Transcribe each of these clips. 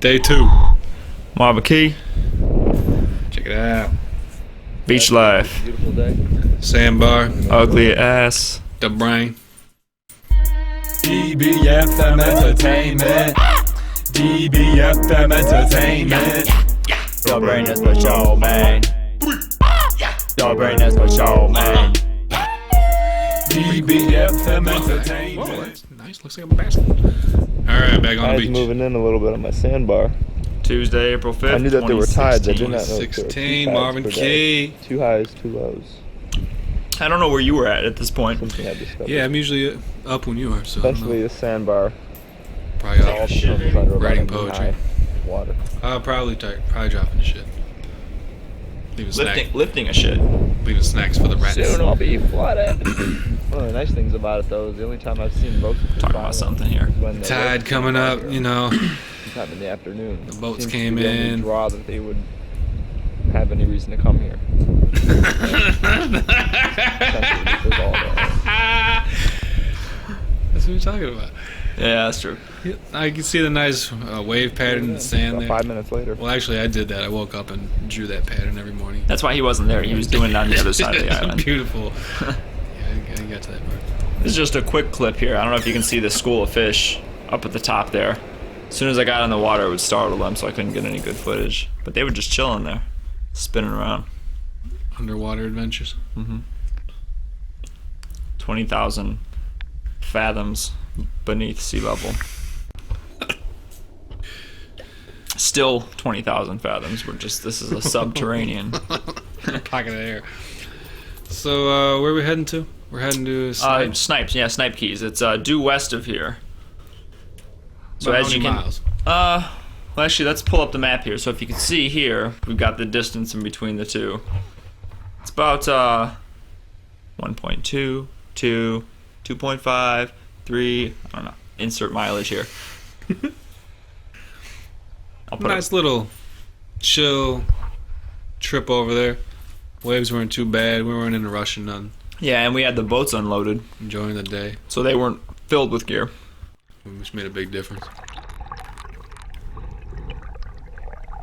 Day 2. Marvin Key, Check it out. beach life, Beautiful day. Sandbar. ugly ass. The brain. DBFM Entertainment. DBFM Entertainment. Your brain is for show, man. Your brain is for show, man. DBFM Entertainment. Whoa, that's nice. Looks like a basket. Alright, back on the Tide's beach. moving in a little bit on my sandbar. Tuesday, April 5th, I knew that there were tides. I did not know there were 16, 2 tides Marvin per day. Key. 2 highs, 2 lows. I don't know where you were at this point. Something I discovered. Yeah, I'm usually up when you are, so I don't Eventually, know. a sandbar. Probably All up. comes under about Writing a knee poetry. high water. Probably dropping the shit. Lifting a shit. Leaving snacks for the rats. Soon I'll be flooded. One of the nice things about it, though, is the only time I've seen boats Talking about something here. when the Tide boats coming came up, out you know. sometime in the afternoon. The boats Seems to came be the only in. draw that they would have any reason to come here. Essentially, because all the- That's what you're talking about. Yeah, that's true. Yeah, I can see the nice wave pattern in the sand About there. 5 minutes later. Well, actually, I did that. I woke up and drew that pattern every morning. That's why he wasn't there. He was doing it on the other side of the island. Beautiful. Yeah, I got to that part. This is just a quick clip here. I don't know if you can see the school of fish up at the top there. As soon as I got in the water, it would startle them, so I couldn't get any good footage. But they were just chilling there, spinning around. Underwater adventures. 20,000 fathoms beneath sea level. Still 20,000 fathoms. This is a subterranean. Pocket of air. So, where are we heading to? We're heading to Snipes. Snipes, yeah, Snipe Keys. It's due west of here. So About as how you many can, miles? well, actually, let's pull up the map here. So if you can see here, we've got the distance in between the two. It's about 1.2, 2, 2.5, 3. I don't know. Insert mileage here. I'll put Nice little chill trip over there. Waves weren't too bad. We weren't in a rush or nothing. Yeah, and we had the boats unloaded, Enjoying the day, so they weren't filled with gear. which made a big difference.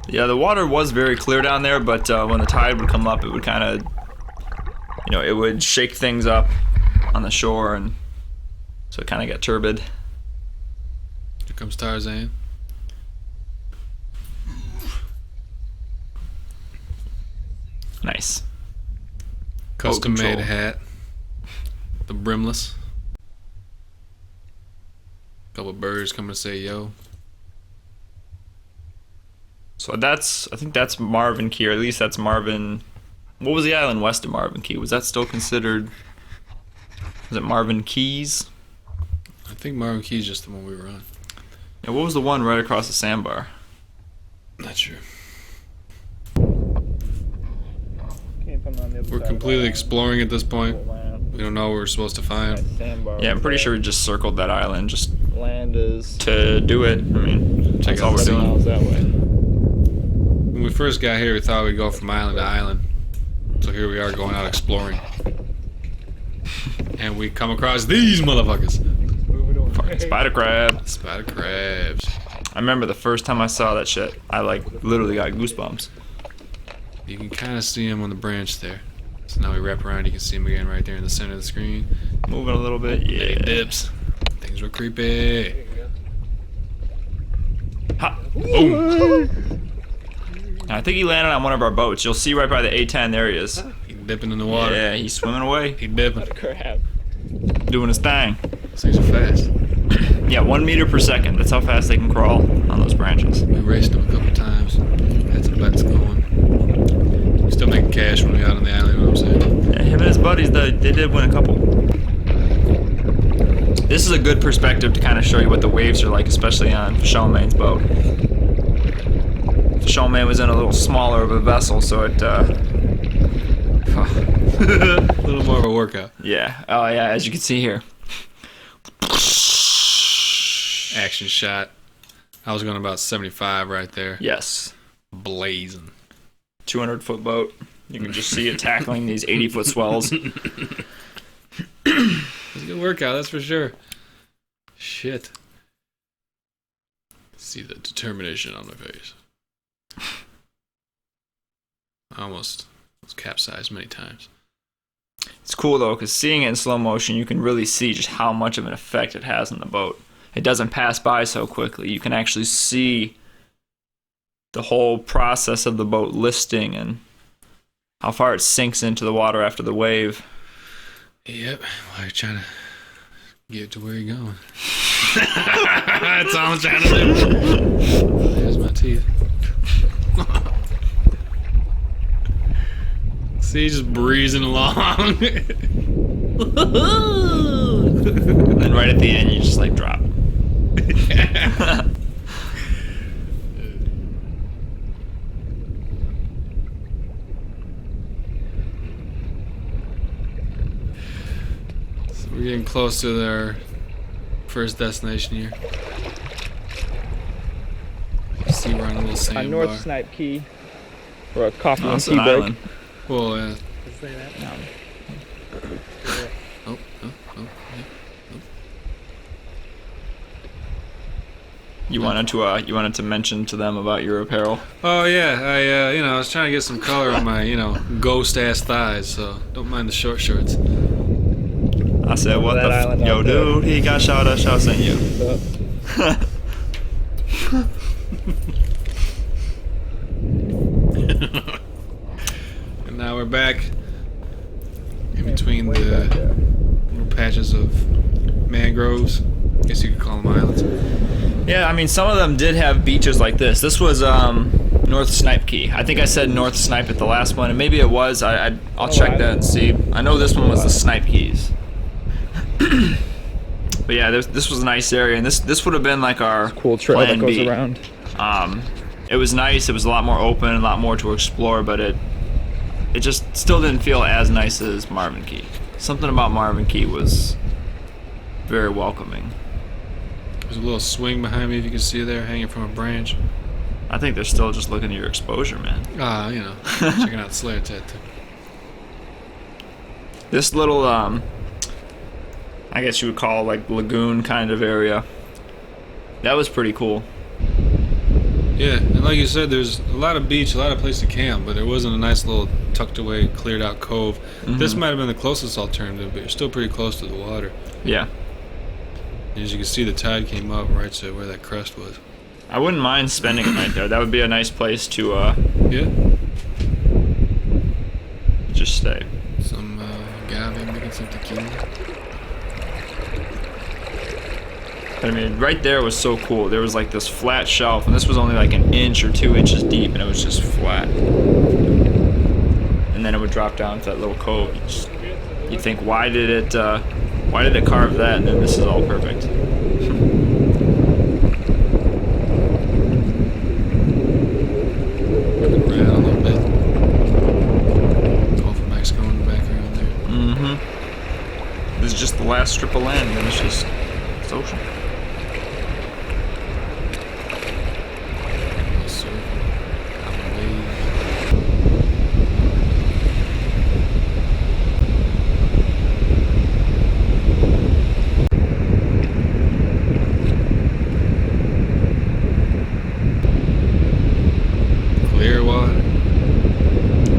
Yeah, the water was very clear down there, but when the tide would come up, it would kind of, it would shake things up on the shore, and so it kind of got turbid. Here comes Tarzan. Nice. Custom made control. hat. The brimless. Couple birds coming to say yo. So I think that's Marvin Key, or at least that's Marvin. What was the island west of Marvin Key? Was that still considered? Was it Marvin Keys? I think Marvin Key's just the one we were on. Yeah, what was the one right across the sandbar? Not sure. Came from on the other We're side completely of the exploring at this point. land. We don't know what we're supposed to find. That sandbar Yeah, I'm over pretty there. sure we just circled that island just Land is to do it. I mean, Check that's out all we're the 7 doing. miles that way. When we first got here, we thought we'd go from island to island. So here we are going out exploring. And we come across these motherfuckers. Fucking spider crab. Spider crabs. I remember the first time I saw that shit, I literally got goosebumps. You can kind of see them on the branch there. So now we wrap around, you can see them again right there in the center of the screen. Moving a little bit, Big yeah. dips. Things were creepy. Ha. Boom. I think he landed on one of our boats. You'll see right by the A10, there he is. He dipping in the water. Yeah, he's swimming away, He dipping. Crap. doing his thing. These things are fast. Yeah, 1 meter per second. That's how fast they can crawl on those branches. We raced them a couple times. Had some bets going. We still making cash when we out on the island, you know what I'm saying? Yeah, him and his buddies, they did win a couple. This is a good perspective to kind of show you what the waves are like, especially on Shawmane's boat. Shawmane was in a little smaller of a vessel, so it, A little more of a workout. yeah. Oh, yeah, as you can see here. Action shot. I was going about 75 right there. Yes. Blazing. 200-foot boat. You can just see it tackling these 80-foot swells. It's a good workout, that's for sure. Shit. See the determination on my face. I almost was capsized many times. It's cool though, because seeing it in slow motion, you can really see just how much of an effect it has on the boat. It doesn't pass by so quickly. You can actually see the whole process of the boat listing and how far it sinks into the water after the wave. Yep, while you're trying to get to where you're going. That's all I'm trying to do. There's my teeth. See, just breezing along. And right at the end, you just like drop. So we're getting close to our first destination here. You see, we're on a little sandbar. North Snipe Key, or a coffee and That's tea an break. island. Well, yeah. No. Oh, yeah. You wanted to mention to them about your apparel. Oh yeah, I was trying to get some color on my, ghost ass thighs, so don't mind the short shorts. I said, what That the island yo, out there. dude, he got shot at sent you. And now we're back in between Way back the there. little patches of mangroves. Guess you could call them islands. Yeah, I mean, some of them did have beaches like this. This was North Snipe Key. I think I said North Snipe at the last one, and maybe it was. I'll check that and see. I know this one was the Snipe Keys. But yeah, this was a nice area, and this would have been like our Cool trail that plan goes B. around. It was nice. It was a lot more open, a lot more to explore, but it just still didn't feel as nice as Marvin Key. Something about Marvin Key was very welcoming. There's a little swing behind me if you can see there, hanging from a branch. I think they're still just looking at your exposure, man. Checking out Slayer Tattoo. This little, I guess you would call it like lagoon kind of area. That was pretty cool. Yeah, and like you said, there's a lot of beach, a lot of place to camp, but there wasn't a nice little tucked away, cleared out cove. Mm-hmm. This might have been the closest alternative, but you're still pretty close to the water. Yeah. And as you can see, the tide came up right to where that crest was. I wouldn't mind spending a night there. That would be a nice place to Yeah, just stay. some agave, making some tequila. I mean, right there was so cool. There was like this flat shelf, and this was only like an inch or 2 inches deep, and it was just flat. And then it would drop down to that little cove. You think, why did it carve that? And then this is all perfect. Ran a little bit. Gulf of Mexico in the background there. Mm-hmm. This is just the last strip of land, and it's ocean. Little surf, out the wave. Clear water.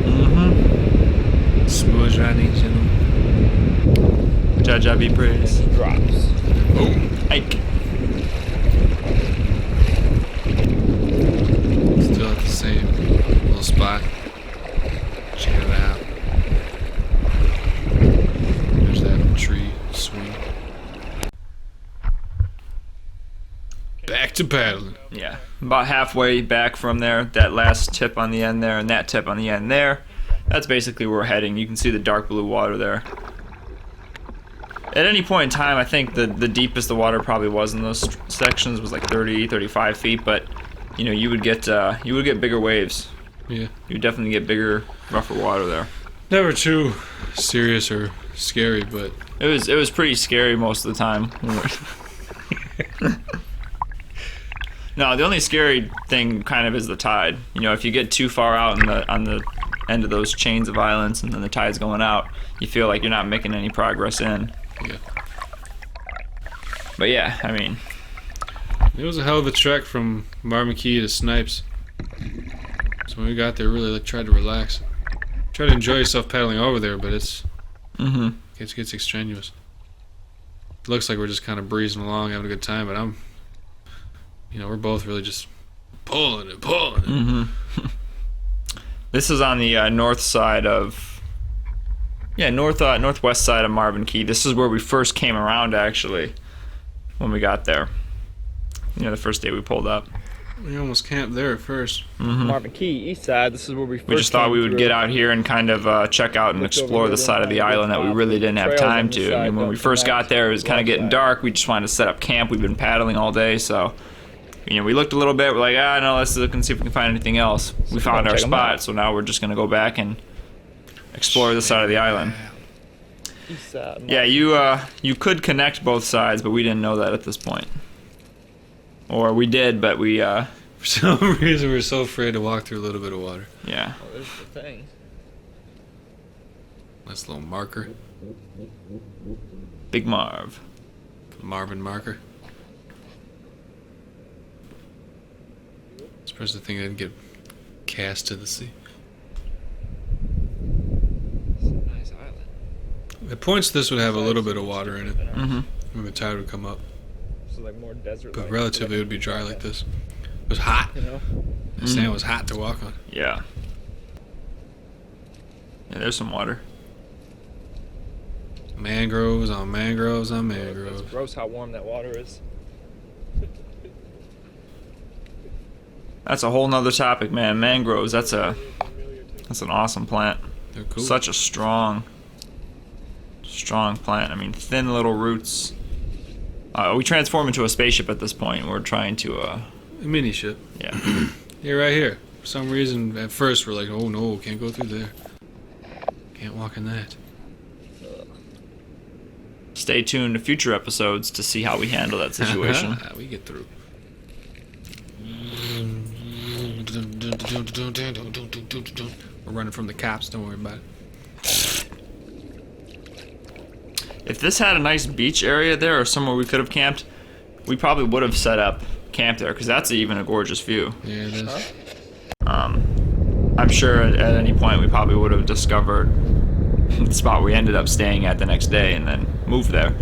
Mm-hmm. Smooth riding, gentlemen. Jaja be praised. Drops. Oh. Ike. Still at the same little spot. Check it out. There's that tree swing. Back to paddling. Yeah. About halfway back from there, that last tip on the end there, and that tip on the end there. That's basically where we're heading. You can see the dark blue water there. At any point in time, I think the deepest the water probably was in those sections was like 30, 35 feet, but you would get bigger waves. Yeah. You would definitely get bigger, rougher water there. Never too serious or scary, but It was pretty scary most of the time. No, the only scary thing kind of is the tide. If you get too far out on the end of those chains of islands and then the tide's going out, you feel like you're not making any progress in. yeah. But yeah, I mean, It was a hell of a trek from Marvin Key to Snipes. So when we got there, really tried to relax. Try to enjoy yourself paddling over there, but it gets extraneous. It looks like we're just kind of breezing along, having a good time, but we're both really just pulling it. This is on the northwest side of Marvin Key. This is where we first came around, actually, when we got there. The first day we pulled up. We almost camped there at first. Marvin Key, east side. This is where we first We just thought came we would through. get out here and kind of check out and explore the side of the island that we really didn't have time to. I mean, when we first got there, it was kind of getting dark. We just wanted to set up camp. We've been paddling all day, so we looked a little bit. We're like, no, let's look and see if we can find anything else. We found our spot, so now we're just gonna go back and explore the side of the island. East side. Yeah, you could connect both sides, but we didn't know that at this point. Or we did, but we For some reason, we're so afraid to walk through a little bit of water. yeah. Oh, there's the thing. Nice little marker. Big Marv. Marvin marker. Suppose the thing didn't get cast to the sea. It's a nice island. At points, this would have a little bit of water in it Mm-hmm. when the tide would come up, So like more desert. but relatively it would be dry like this. It was hot. The sand was hot to walk on. Yeah. Yeah, there's some water. Mangroves on mangroves on It's mangroves. gross how warm that water is. That's a whole nother topic, man. Mangroves, that's an awesome plant. They're cool. Such a strong plant. I mean, thin little roots. We transform into a spaceship at this point. We're trying to, A mini ship. yeah. Yeah, right here. For some reason, at first we're like, oh no, can't go through there. Can't walk in that. Stay tuned to future episodes to see how we handle that situation. We get through. We're running from the cops. Don't worry about it. If this had a nice beach area there or somewhere we could have camped, we probably would have set up camp there because that's even a gorgeous view. Yeah, it is. I'm sure at any point we probably would have discovered the spot we ended up staying at the next day and then moved there.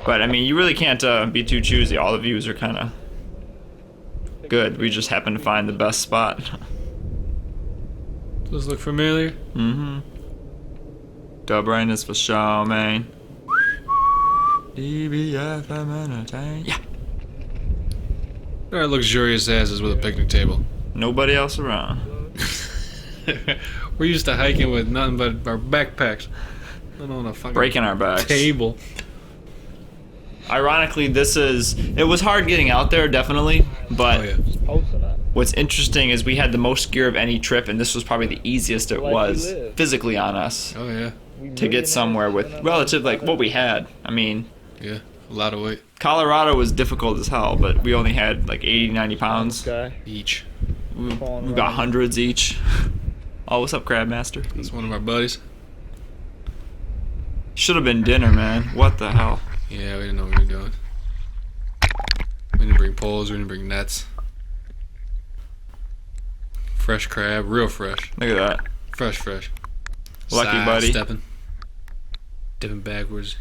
But I mean, you really can't be too choosy. All the views are kind of good. We just happened to find the best spot. Does this look familiar? Mm-hmm. Dub rain is for show, man. DBFM entertain. Yeah. Our luxurious asses with a picnic table. Nobody else around. We're used to hiking with nothing but our backpacks. Not on a fucking Breaking our backs. table. Ironically, it was hard getting out there, definitely, but Oh yeah. Posting that. what's interesting is we had the most gear of any trip, and this was probably the easiest it Like was we live. physically on us Oh yeah. to get somewhere with relative, like, what we had. I mean, Yeah. A lot of weight Colorado was difficult as hell, but we only had like 80, 90 pounds. Guy. each. We got hundreds each. Oh, what's up, Crabmaster? That's one of our buddies. Should have been dinner, man. What the hell? Yeah, we didn't know what we were doing. We didn't bring poles. We didn't bring nets. Fresh crab, real fresh. Look at that. Fresh. Lucky buddy. Stepping. Dipping backwards.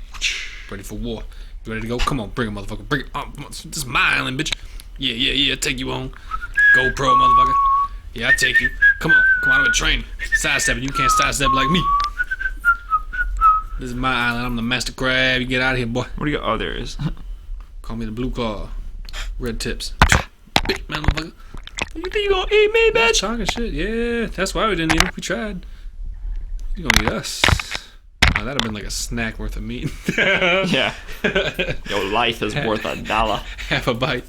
Ready for war. You ready to go? Come on, bring it, motherfucker. Bring it. Oh, this is my island, bitch. Yeah. Take you on. GoPro, motherfucker. Yeah, I take you. Come on, I'm a train. Sidestepping. You can't sidestep like me. This is my island. I'm the master crab. You get out of here, boy. What do you got? Oh, there it is. Call me the blue claw. Red tips. Bitch, motherfucker. You think you gonna eat me, bitch? Talking shit. Yeah, that's why we didn't eat him. We tried. You gonna eat us? Oh, that'd have been like a snack worth of meat. Yeah. Your life is worth $1. Half a bite.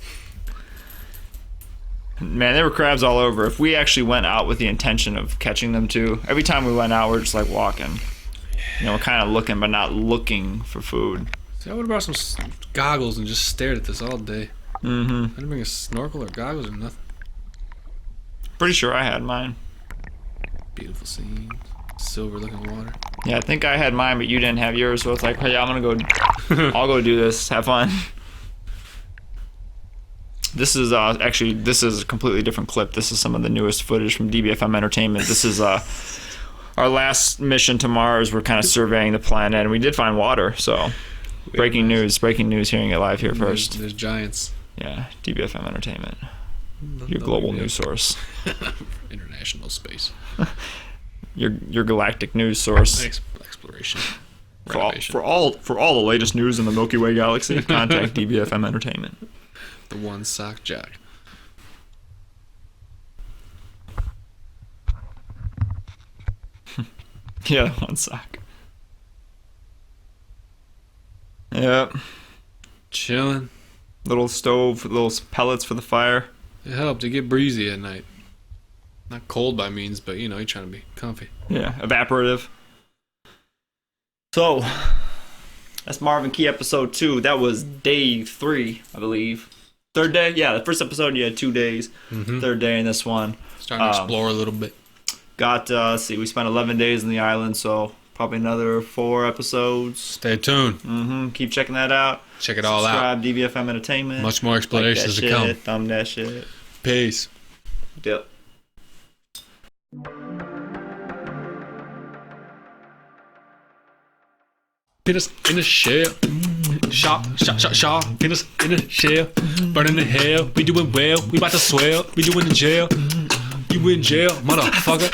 Man, there were crabs all over. If we actually went out with the intention of catching them too, every time we went out, we're just like walking. We're kind of looking, but not looking for food. See, I would have brought some goggles and just stared at this all day. Mm-hmm. I didn't bring a snorkel or goggles or nothing. Pretty sure I had mine. Beautiful scenes. Silver looking water. Yeah, I think I had mine, but you didn't have yours. So it's like, hey, I'm gonna go. I'll go do this. Have fun. This is actually this is a completely different clip. This is some of the newest footage from DBFM Entertainment. This is our last mission to Mars. We're kind of surveying the planet, and we did find water. So breaking news, hearing it live here first. There's giants. Yeah, DBFM Entertainment, your global news source. International space. Your galactic news source. Exploration. For all the latest news in the Milky Way galaxy, contact DBFM Entertainment. The one sock jock. Yeah, one sock. Yep. Chilling. Little stove, little pellets for the fire. It helped to get breezy at night. Not cold by means, but you know, you're trying to be comfy. Yeah, evaporative. So, that's Marvin Key episode 2. That was day 3, I believe. Third day? Yeah, the first episode you had 2 days. Mm-hmm. Third day in this one. Starting to explore a little bit. Got, let's see, we spent 11 days in the island, so probably another 4 episodes. Stay tuned. Mm-hmm. Keep checking that out. Check it all out. Subscribe, DBFM Entertainment. Much more explorations to come. Thumb that shit. Peace. Yep. Penis in the shell. Shot. Penis in the shell. Burning in hell. We doing well. We about to swell. We doing in jail. You in jail, motherfucker.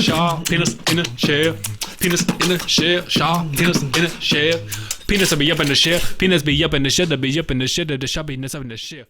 Shot. Penis in the shell. Penis in the shell. Shot. Penis in the shell. Penis will be up in the shell. Penis be up in the shell. Be up in the shell. The shot be up in the shell.